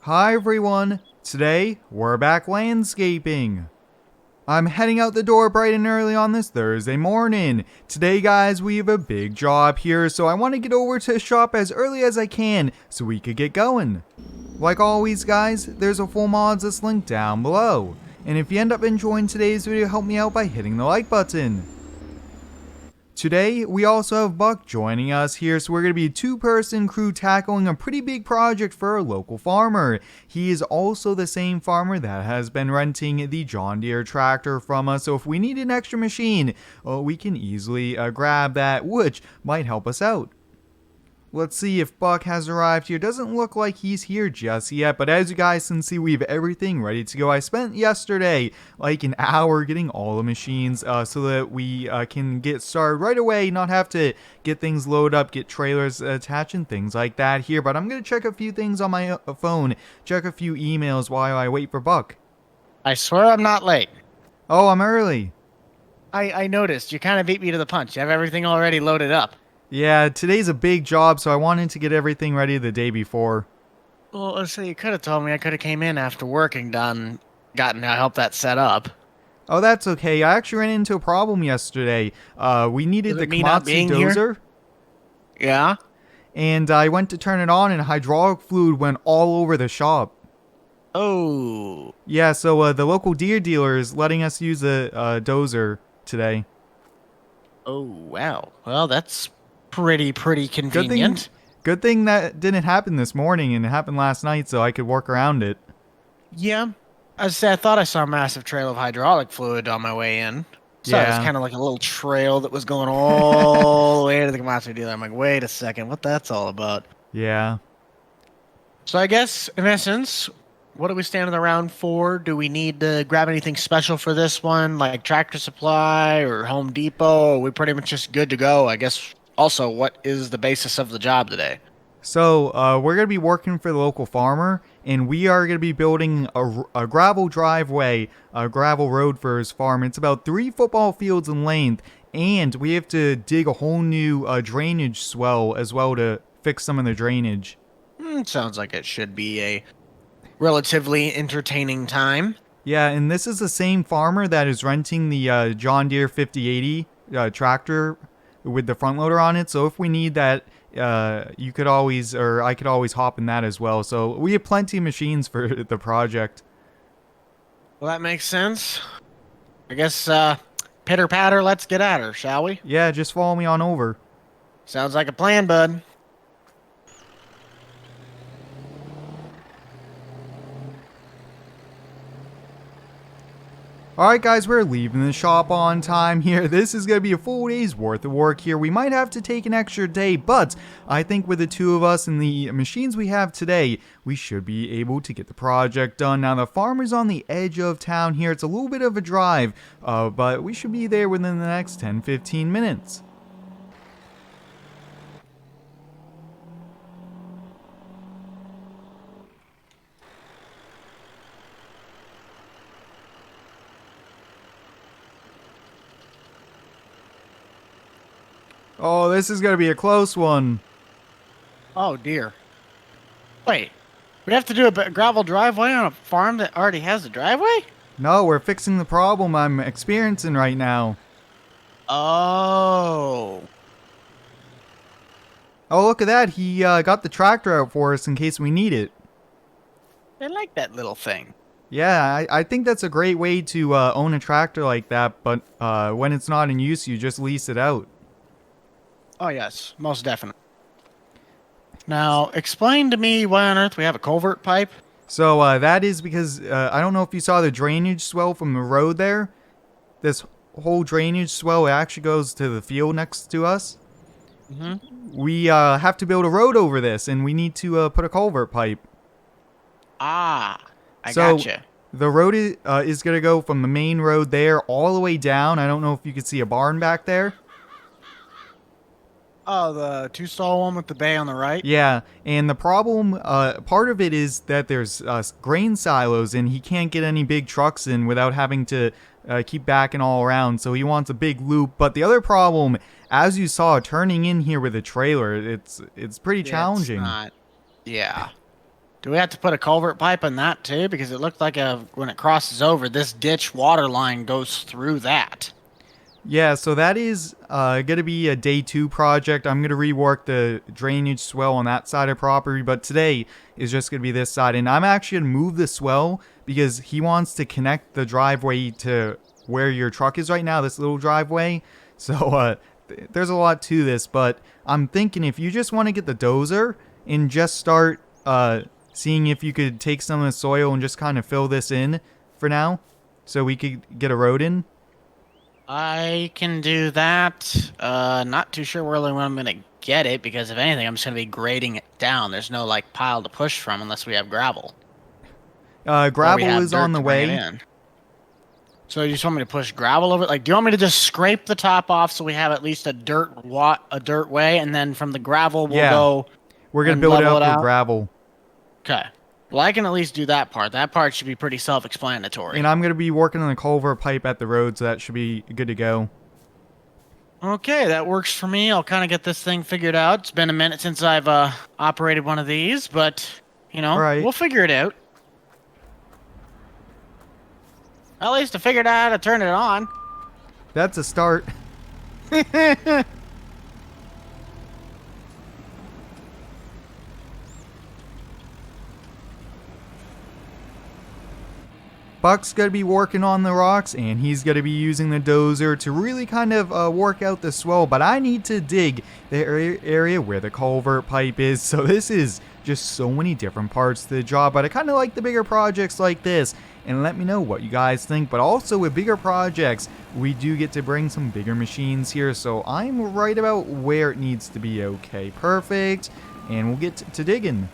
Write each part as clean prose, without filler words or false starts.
Hi everyone, today we're back landscaping. I'm heading out the door bright and early on this Thursday morning. Today guys, we have a big job here, so I want to get over to the shop as early as I can so we could get going. Like always guys, there's a full mods list link down below. And if you end up enjoying today's video, help me out by hitting the like button. Today, we also have Buck joining us here, so we're going to be a two-person crew tackling a pretty big project for a local farmer. He is also the same farmer that has been renting the John Deere tractor from us, so if we need an extra machine, we can easily grab that, which might help us out. Let's see if Buck has arrived here. Doesn't look like he's here just yet, but as you guys can see, we have everything ready to go. I spent yesterday like an hour getting all the machines so that we can get started right away, not have to get things loaded up, get trailers attached and things like that here. But I'm going to check a few things on my phone, check a few emails while I wait for Buck. I swear I'm not late. Oh, I'm early. I noticed. You kind of beat me to the punch. You have everything already loaded up. Yeah, today's a big job, so I wanted to get everything ready the day before. Well, let's say you could have told me. I could have came in after work and gotten to help that set up. Oh, that's okay. I actually ran into a problem yesterday. We needed the Komatsu dozer. Yeah? And I went to turn it on and hydraulic fluid went all over the shop. Oh. Yeah, so the local Deere dealer is letting us use a dozer today. Oh, wow. Well, that's pretty convenient. Good thing that didn't happen this morning and it happened last night so I could work around it. Yeah. I thought I saw a massive trail of hydraulic fluid on my way in. So it was kind of like a little trail that was going all the way to the Komatsu dealer. I'm like, wait a second, what that's all about? Yeah. So I guess, in essence, what are we standing around for? Do we need to grab anything special for this one, like Tractor Supply or Home Depot? Are we pretty much just good to go? I guess also, what is the basis of the job today? So we're going to be working for the local farmer, and we are going to be building a gravel driveway, a gravel road for his farm. It's about 3 football fields in length, and we have to dig a whole new drainage swell as well to fix some of the drainage. Sounds like it should be a relatively entertaining time. Yeah, and this is the same farmer that is renting the John Deere 5080 tractor with the front loader on it. So if we need that, you could always, or I could always hop in that as well. So we have plenty of machines for the project. Well, that makes sense. I guess pitter patter, let's get at her, shall we? Yeah, just follow me on over. Sounds like a plan, bud. Alright guys, we're leaving the shop on time here. This is going to be a full day's worth of work here. We might have to take an extra day, but I think with the two of us and the machines we have today, we should be able to get the project done. Now the farmer's on the edge of town here. It's a little bit of a drive, but we should be there within the next 10-15 minutes. Oh, this is going to be a close one. Oh, dear. Wait, we have to do a gravel driveway on a farm that already has a driveway? No, we're fixing the problem I'm experiencing right now. Oh. Oh, look at that. He got the tractor out for us in case we need it. I like that little thing. Yeah, I think that's a great way to own a tractor like that, but when it's not in use, you just lease it out. Oh, yes, most definitely. Now, explain to me why on earth we have a culvert pipe. So that is because, I don't know if you saw the drainage swell from the road there. This whole drainage swell actually goes to the field next to us. Mm-hmm. We have to build a road over this, and we need to put a culvert pipe. Ah, I So, gotcha. the road is going to go from the main road there all the way down. I don't know if you can see a barn back there. Oh, the two-stall one with the bay on the right? Yeah, and the problem, part of it is that there's grain silos, and he can't get any big trucks in without having to keep backing all around, so he wants a big loop. But the other problem, as you saw, turning in here with a trailer, it's pretty challenging. It's not, yeah. Do we have to put a culvert pipe in that too? Because it looked like when it crosses over, this ditch water line goes through that. Yeah, so that is going to be a day 2 project. I'm going to rework the drainage swell on that side of property, but today is just going to be this side. And I'm actually going to move the swell because he wants to connect the driveway to where your truck is right now, this little driveway. So there's a lot to this, but I'm thinking if you just want to get the dozer and just start seeing if you could take some of the soil and just kind of fill this in for now so we could get a road in. I can do that. Not too sure really when I'm gonna get it because if anything, I'm just gonna be grading it down. There's no like pile to push from unless we have gravel. Gravel is on the way. So you just want me to push gravel over? Like, do you want me to just scrape the top off so we have at least a dirt way, and then from the gravel we'll go. We're gonna build it up with gravel. Okay. Well, I can at least do that part. That part should be pretty self-explanatory. And I'm going to be working on the culvert pipe at the road, so that should be good to go. Okay, that works for me. I'll kind of get this thing figured out. It's been a minute since I've operated one of these, but, you know, we'll figure it out. At least I figured out how to turn it on. That's a start. Buck's going to be working on the rocks, and he's going to be using the dozer to really kind of work out the swell, but I need to dig the area where the culvert pipe is, so this is just so many different parts to the job, but I kind of like the bigger projects like this, and let me know what you guys think. But also with bigger projects, we do get to bring some bigger machines here, so I'm right about where it needs to be. Okay, perfect, and we'll get to digging.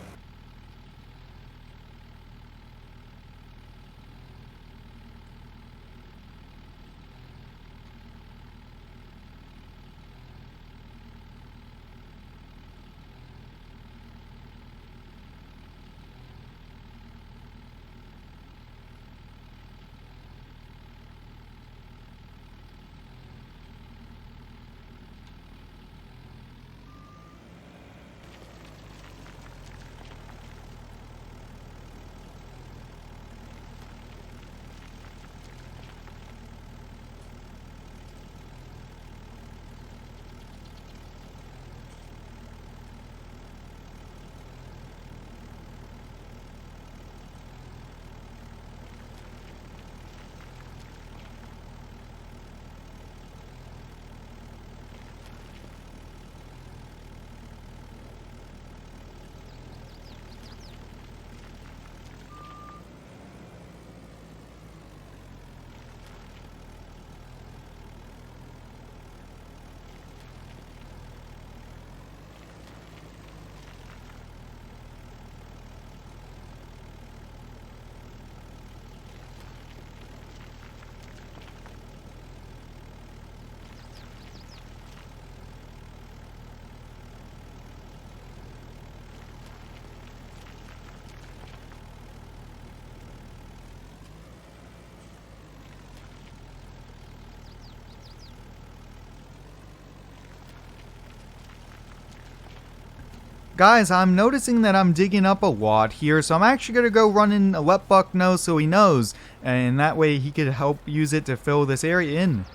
Guys, I'm noticing that I'm digging up a lot here, so I'm actually going to go run in let Buck know so he knows, and that way he could help use it to fill this area in.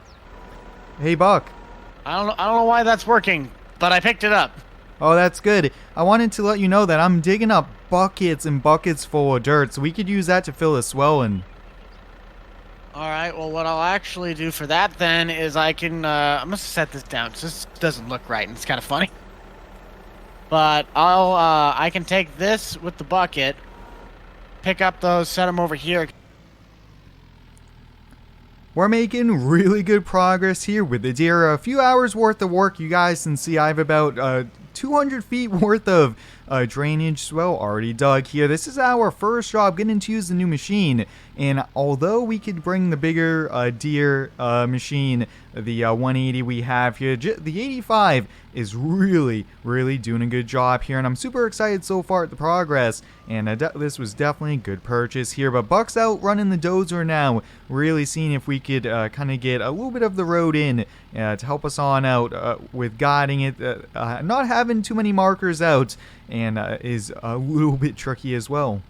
Hey, Buck. I don't know why that's working, but I picked it up. Oh, that's good. I wanted to let you know that I'm digging up buckets and buckets full of dirt, so we could use that to fill the swell in. Alright, well, what I'll actually do for that then is I can, I'm gonna set this down. This doesn't look right, and it's kind of funny. But I can take this with the bucket, pick up those, set them over here. We're making really good progress here with the deer. A few hours worth of work. You guys can see I have about 200 feet worth of drainage swell already dug here. This is our first job getting to use the new machine, and although we could bring the bigger deer machine, the 180 we have here, the 85 is really doing a good job here, and I'm super excited so far at the progress, and this was definitely a good purchase here. But Buck's out running the dozer now, really seeing if we could kind of get a little bit of the road in to help us on out with guiding it, not having too many markers out, and is a little bit tricky as well.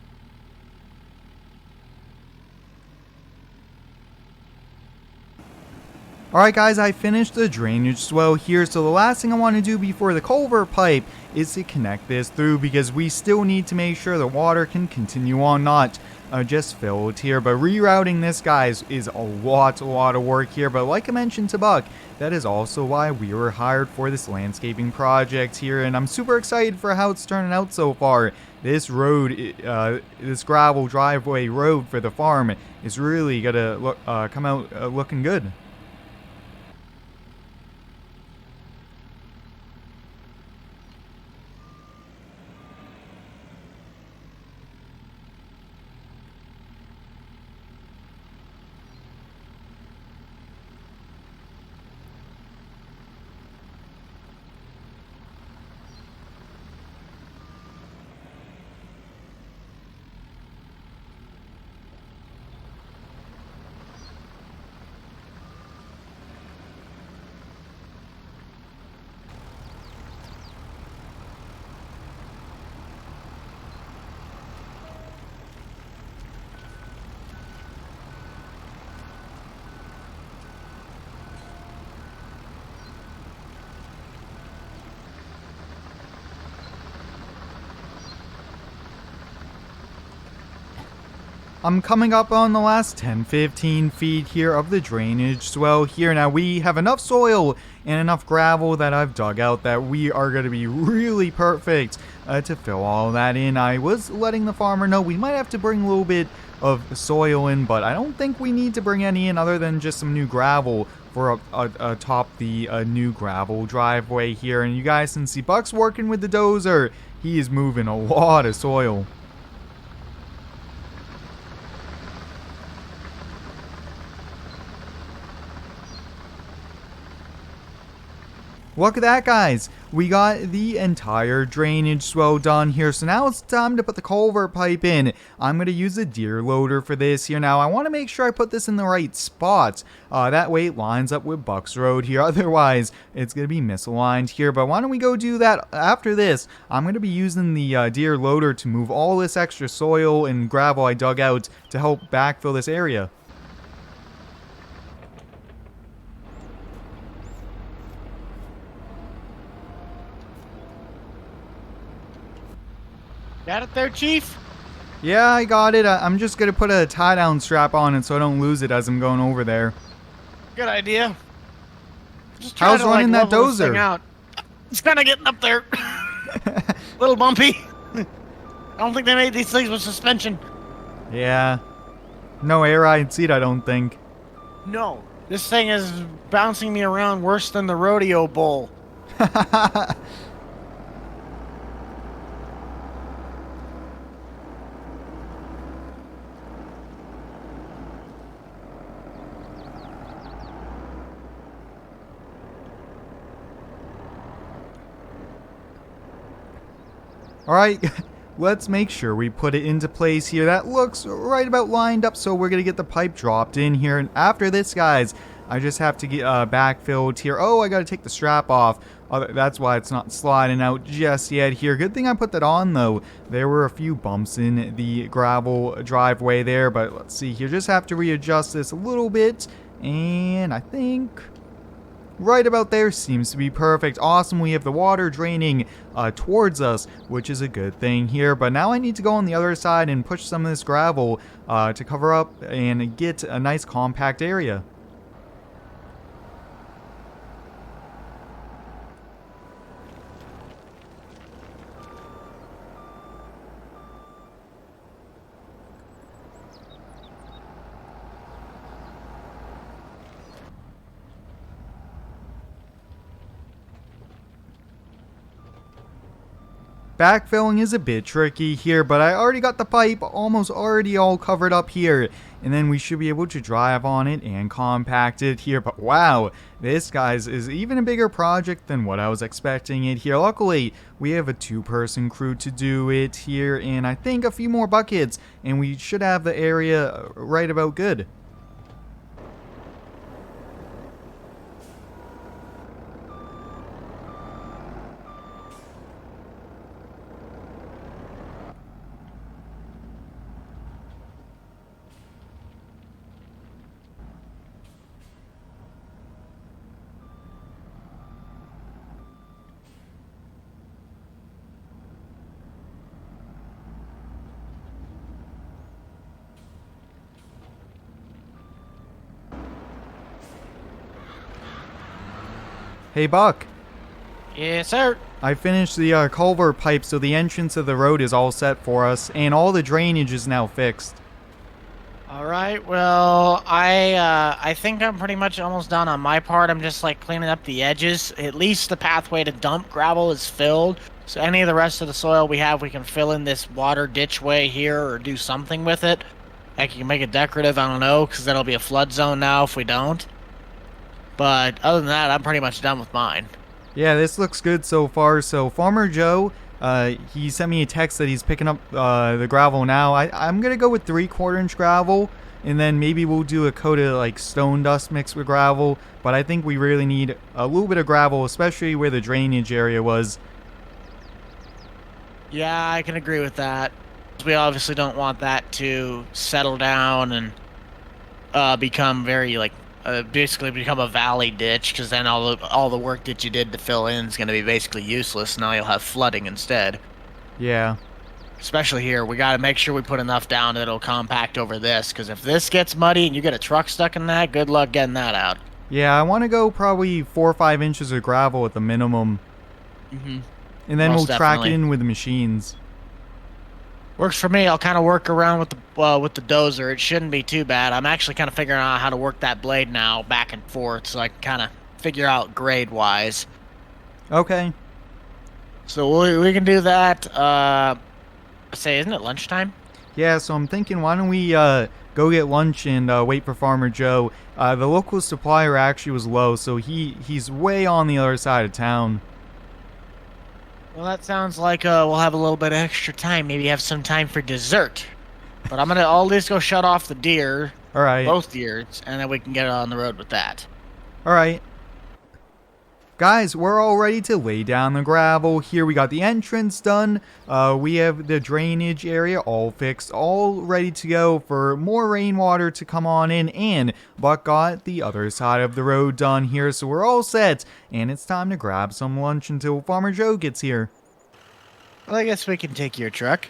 Alright guys, I finished the drainage swell here, so the last thing I want to do before the culvert pipe is to connect this through, because we still need to make sure the water can continue on, not just filled here. But rerouting this, guys, is a lot of work here, but like I mentioned to Buck, that is also why we were hired for this landscaping project here, and I'm super excited for how it's turning out so far. This road, this gravel driveway road for the farm is really gonna come out looking good. I'm coming up on the last 10-15 feet here of the drainage swell here. Now we have enough soil and enough gravel that I've dug out that we are going to be really perfect to fill all that in. I was letting the farmer know we might have to bring a little bit of soil in, but I don't think we need to bring any in other than just some new gravel for atop the new gravel driveway here. And you guys can see Buck's working with the dozer. He is moving a lot of soil. Look at that, guys. We got the entire drainage swell done here. So now it's time to put the culvert pipe in. I'm going to use a deer loader for this here. Now, I want to make sure I put this in the right spot. That way it lines up with Buck's Road here. Otherwise, it's going to be misaligned here. But why don't we go do that after this? I'm going to be using the deer loader to move all this extra soil and gravel I dug out to help backfill this area. Got it there, Chief? Yeah, I got it. I'm just going to put a tie-down strap on it so I don't lose it as I'm going over there. Good idea. Just How's running that level this dozer? thing out. It's kind of getting up there. Little bumpy. I don't think they made these things with suspension. Yeah. No air ride seat, I don't think. No. This thing is bouncing me around worse than the rodeo bull. Alright, let's make sure we put it into place here. That looks right about lined up, so we're going to get the pipe dropped in here. And after this, guys, I just have to get backfilled here. Oh, I got to take the strap off. That's why it's not sliding out just yet here. Good thing I put that on, though. There were a few bumps in the gravel driveway there, but let's see here. Just have to readjust this a little bit, and I think right about there seems to be perfect. Awesome, we have the water draining towards us, which is a good thing here. But now I need to go on the other side and push some of this gravel to cover up and get a nice compact area. Backfilling is a bit tricky here, but I already got the pipe almost already all covered up here, and then we should be able to drive on it and compact it here. But wow, this, guys, is even a bigger project than what I was expecting it here. Luckily, we have a 2-person crew to do it here, and I think a few more buckets, and we should have the area right about good. Hey, Buck. Yes, sir. I finished the culvert pipe, so the entrance of the road is all set for us, and all the drainage is now fixed. All right. Well, I think I'm pretty much almost done on my part. I'm just like cleaning up the edges. At least the pathway to dump gravel is filled. So any of the rest of the soil we have, we can fill in this water ditch way here or do something with it. Like you can make it decorative. I don't know, because that'll be a flood zone now if we don't. But other than that, I'm pretty much done with mine. Yeah, this looks good so far. So Farmer Joe, he sent me a text that he's picking up the gravel now. I'm gonna go with 3/4 inch gravel, and then maybe we'll do a coat of like stone dust mixed with gravel. But I think we really need a little bit of gravel, especially where the drainage area was. Yeah, I can agree with that. We obviously don't want that to settle down and become very like basically become a valley ditch, because then all the work that you did to fill in is going to be basically useless. Now you'll have flooding instead. Yeah. Especially here, we got to make sure we put enough down that it'll compact over this, because if this gets muddy and you get a truck stuck in that, good luck getting that out. Yeah, I want to go probably 4 or 5 inches of gravel at the minimum. Mm-hmm. And then Most we'll track it definitely. in with the machines. Works for me. I'll kind of work around with the dozer. It shouldn't be too bad. I'm actually kind of figuring out how to work that blade now back and forth, so I can kind of figure out grade wise. Okay. So we can do that. Say, isn't it lunchtime? Yeah, so I'm thinking, why don't we go get lunch and wait for Farmer Joe? The local supplier actually was low, so he's way on the other side of town. Well, that sounds like we'll have a little bit of extra time. Maybe have some time for dessert. But I'll at least go shut off the deer, All right. both deers, and then we can get on the road with that. All right. Guys, we're all ready to lay down the gravel. Here we got the entrance done. We have the drainage area all fixed, all ready to go for more rainwater to come on in. And Buck got the other side of the road done here, so we're all set. And it's time to grab some lunch until Farmer Joe gets here. Well, I guess we can take your truck.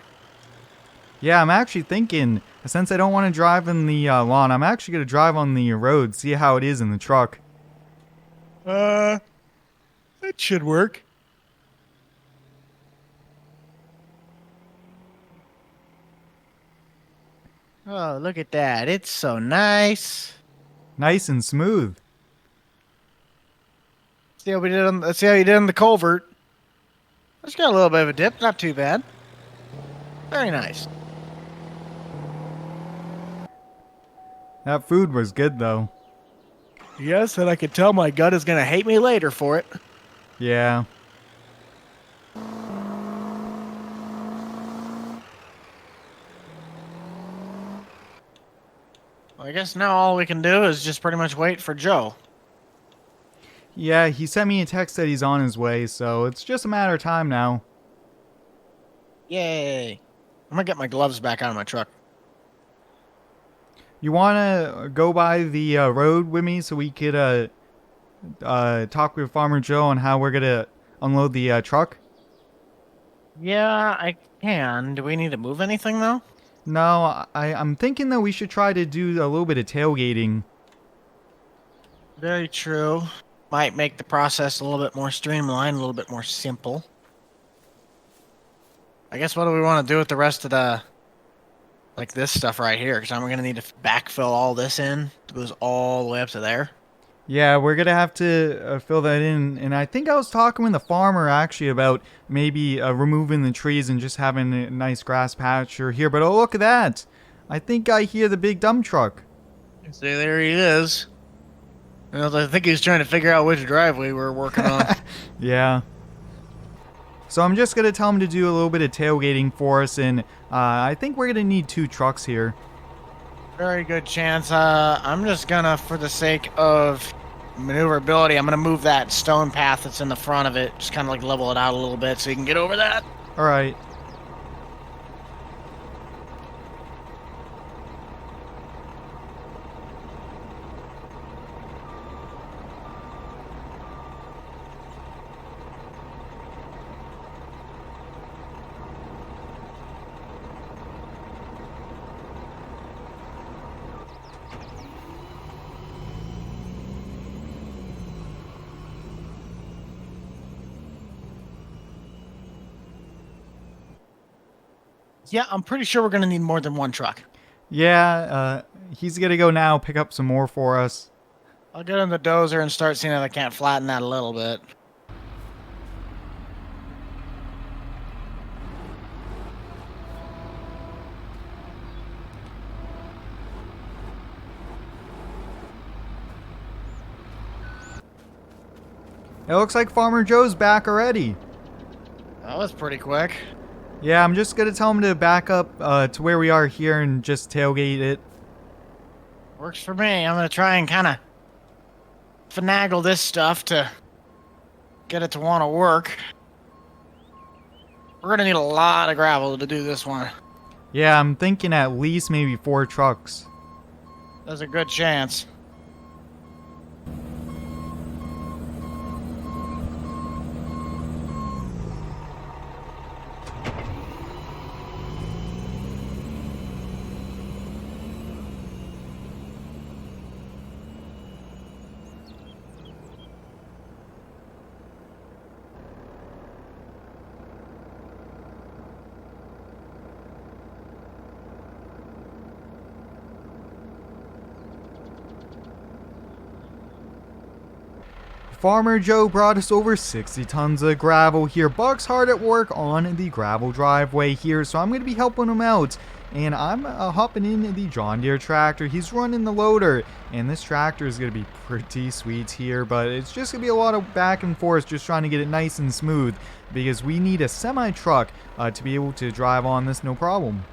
Yeah, I'm actually thinking, since I don't want to drive in the lawn, I'm actually going to drive on the road, see how it is in the truck. It should work. Oh, look at that. It's so nice. Nice and smooth. See how let's see how you did on the culvert. It's got a little bit of a dip, not too bad. Very nice. That food was good, though. Yes, and I can tell my gut is gonna hate me later for it. Yeah. Well, I guess now all we can do is just pretty much wait for Joe. Yeah, he sent me a text that he's on his way, so it's just a matter of time now. Yay. I'm gonna get my gloves back out of my truck. You want to go by the road with me so we could talk with Farmer Joe on how we're going to unload the truck? Yeah, I can. Do we need to move anything, though? No, I'm thinking that we should try to do a little bit of tailgating. Very true. Might make the process a little bit more streamlined, a little bit more simple. I guess what do we want to do with the rest of the... like this stuff right here? Because I'm going to need to backfill all this in. It goes all the way up to there. Yeah, we're going to have to fill that in. And I think I was talking with the farmer actually about maybe removing the trees and just having a nice grass patch here. But oh, look at that. I think I hear the big dump truck. See, there he is. I think he's trying to figure out which driveway we're working on. Yeah. So I'm just going to tell him to do a little bit of tailgating for us. And I think we're going to need 2 trucks here. Very good chance. I'm just gonna, for the sake of maneuverability, I'm gonna move that stone path that's in the front of it. Just kind of like level it out a little bit so you can get over that. All right. Yeah, I'm pretty sure we're gonna need more than one truck. Yeah, he's gonna go now pick up some more for us. I'll get in the dozer and start seeing if I can't flatten that a little bit. It looks like Farmer Joe's back already. That was pretty quick. Yeah, I'm just gonna tell him to back up to where we are here and just tailgate it. Works for me. I'm gonna try and kind of finagle this stuff to get it to want to work. We're gonna need a lot of gravel to do this one. Yeah, I'm thinking at least maybe 4 trucks. There's a good chance. Farmer Joe brought us over 60 tons of gravel here. Buck's hard at work on the gravel driveway here, so I'm going to be helping him out. And I'm hopping in the John Deere tractor. He's running the loader, and this tractor is going to be pretty sweet here, but it's just going to be a lot of back and forth just trying to get it nice and smooth because we need a semi-truck to be able to drive on this no problem.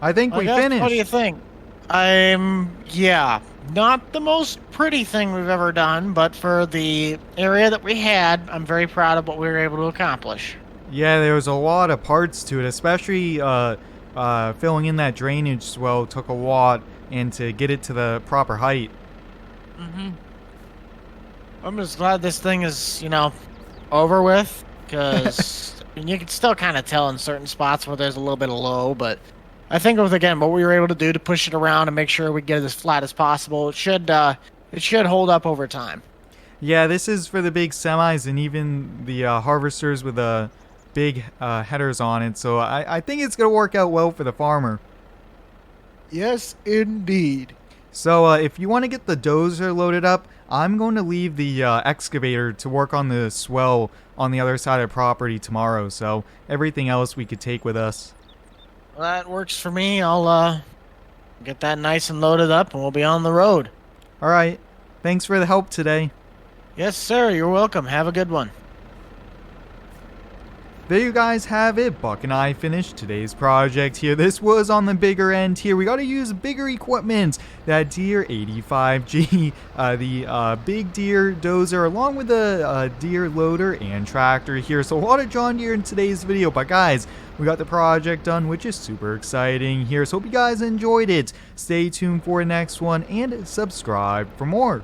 I think we finished. What do you think? Yeah, not the most pretty thing we've ever done, but for the area that we had, I'm very proud of what we were able to accomplish. Yeah, there was a lot of parts to it, especially filling in that drainage swell took a lot, and to get it to the proper height. I'm just glad this thing is, over with, because you can still kind of tell in certain spots where there's a little bit of low, but I think with, again, what we were able to do to push it around and make sure we get it as flat as possible, it should hold up over time. Yeah, this is for the big semis and even the harvesters with the big headers on it, so I think it's going to work out well for the farmer. Yes, indeed. So if you want to get the dozer loaded up, I'm going to leave the excavator to work on the swell on the other side of the property tomorrow, so everything else we could take with us. Well, that works for me. I'll get that nice and loaded up, and we'll be on the road. All right. Thanks for the help today. Yes, sir. You're welcome. Have a good one. There you guys have it. Buck and I finished today's project here. This was on the bigger end here. We got to use bigger equipment. That Deere 85G, the big Deere dozer, along with the Deere loader and tractor here. So a lot of John Deere in today's video. But guys, we got the project done, which is super exciting here. So hope you guys enjoyed it. Stay tuned for the next one and subscribe for more.